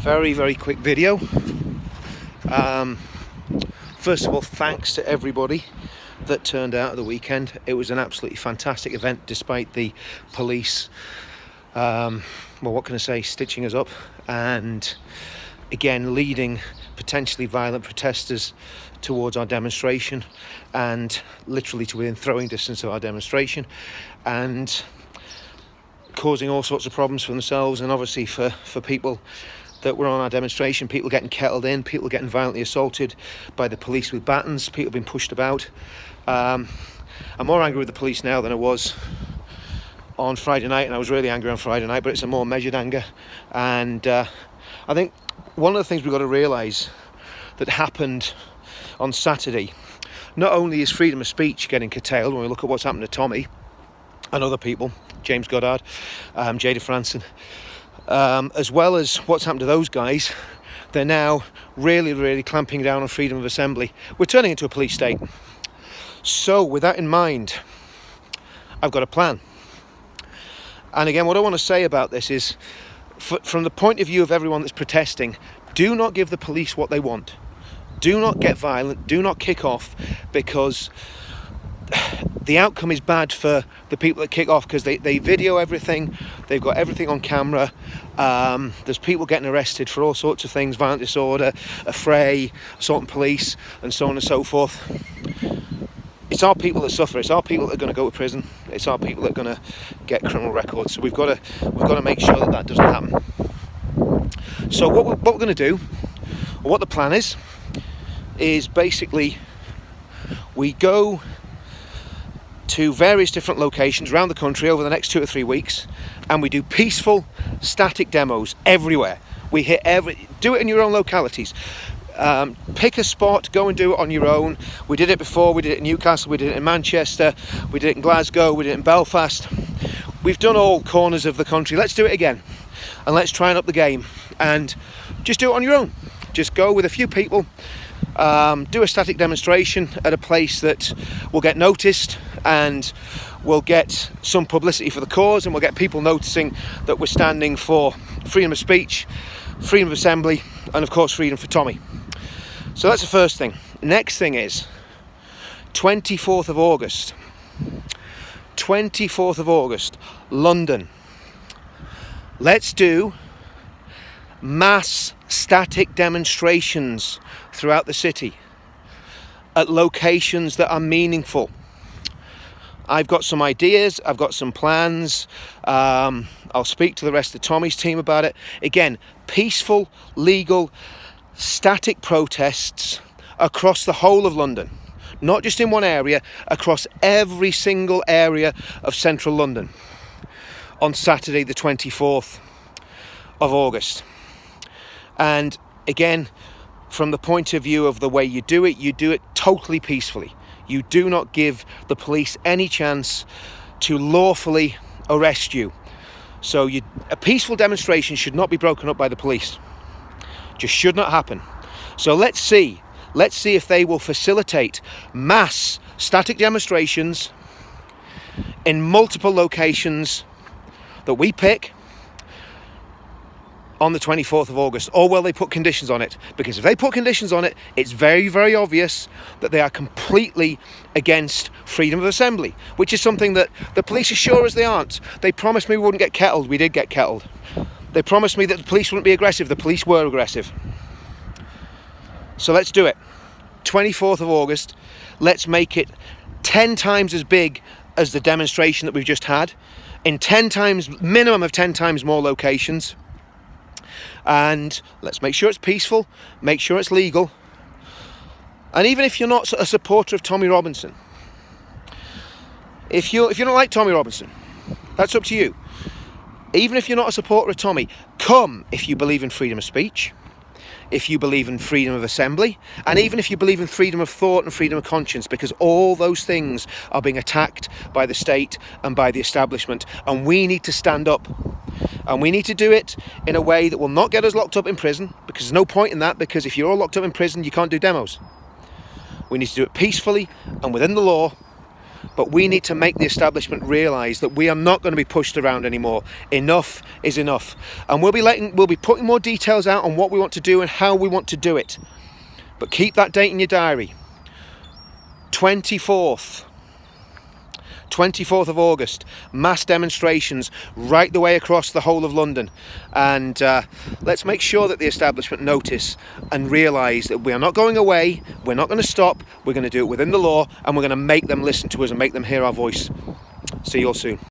Very, very quick video. First of all, thanks to everybody that turned out at the weekend. It was an absolutely fantastic event, despite the police, well, what can I say, stitching us up, and again leading potentially violent protesters towards our demonstration, and literally to within throwing distance of our demonstration, and causing all sorts of problems for themselves, and obviously for people that were on our demonstration. People getting kettled in, people getting violently assaulted by the police with batons, people being pushed about. I'm more angry with the police now than I was on Friday night, and I was really angry on Friday night, but it's a more measured anger. And I think one of the things we've got to realise that happened on Saturday, not only is freedom of speech getting curtailed when we look at what's happened to Tommy and other people, James Goddard, Jada Franson, as well as what's happened to those guys, they're now really clamping down on freedom of assembly. We're turning into a police state. So with that in mind, I've got a plan. And again, what I want to say about this is, from the point of view of everyone that's protesting, do not give the police what they want. Do not get violent, do not kick off, because the outcome is bad for the people that kick off, because they video everything, they've got everything on camera. There's people getting arrested for all sorts of things, violent disorder, affray, assault on police, and so on and so forth. It's our people that suffer, it's our people that are going to go to prison, it's our people that are going to get criminal records. So we've got to make sure that doesn't happen. So what we're going to do, or what the plan is basically we go to various different locations around the country over the next 2 or 3 weeks, and we do peaceful static demos everywhere. We hit do it in your own localities. Pick a spot, go and do it on your own. We did it before, we did it in Newcastle, we did it in Manchester, we did it in Glasgow, we did it in Belfast. We've done all corners of the country. Let's do it again, and let's try and up the game, and just do it on your own. Just go with a few people, do a static demonstration at a place that will get noticed, and we'll get some publicity for the cause, and we'll get people noticing that we're standing for freedom of speech, freedom of assembly, and of course freedom for Tommy. So that's the first thing. Next thing is 24th of August. 24th of August, London. Let's do mass static demonstrations throughout the city at locations that are meaningful. I've got some ideas, I've got some plans. I'll speak to the rest of Tommy's team about it. Again, peaceful, legal, static protests across the whole of London. Not just in one area, across every single area of central London on Saturday the 24th of August. And again, from the point of view of the way you do it totally peacefully. You do not give the police any chance to lawfully arrest you. So a peaceful demonstration should not be broken up by the police. Just should not happen. So let's see if they will facilitate mass static demonstrations in multiple locations that we pick on the 24th of August, or will they put conditions on it? Because if they put conditions on it, it's very obvious that they are completely against freedom of assembly, which is something that the police assure us they aren't. They promised me we wouldn't get kettled. We did get kettled. They promised me that the police wouldn't be aggressive. The police were aggressive. So let's do it. 24th of August. Let's make it 10 times as big as the demonstration that we've just had, in 10 times, minimum of 10 times more locations. And let's make sure it's peaceful, make sure it's legal. And even if you're not a supporter of Tommy Robinson, if you don't like Tommy Robinson, that's up to you. Even if you're not a supporter of Tommy, come if you believe in freedom of speech, if you believe in freedom of assembly, and even if you believe in freedom of thought and freedom of conscience, because all those things are being attacked by the state and by the establishment, and we need to stand up. And we need to do it in a way that will not get us locked up in prison, because there's no point in that, because if you're all locked up in prison, you can't do demos. We need to do it peacefully and within the law, But we need to make the establishment realise that we are not going to be pushed around anymore. Enough is enough. And we'll be putting more details out on what we want to do and how we want to do it. But keep that date in your diary. 24th of August, mass demonstrations right the way across the whole of London. And let's make sure that the establishment notice and realise that we are not going away, we're not going to stop, we're going to do it within the law, and we're going to make them listen to us and make them hear our voice. See you all soon.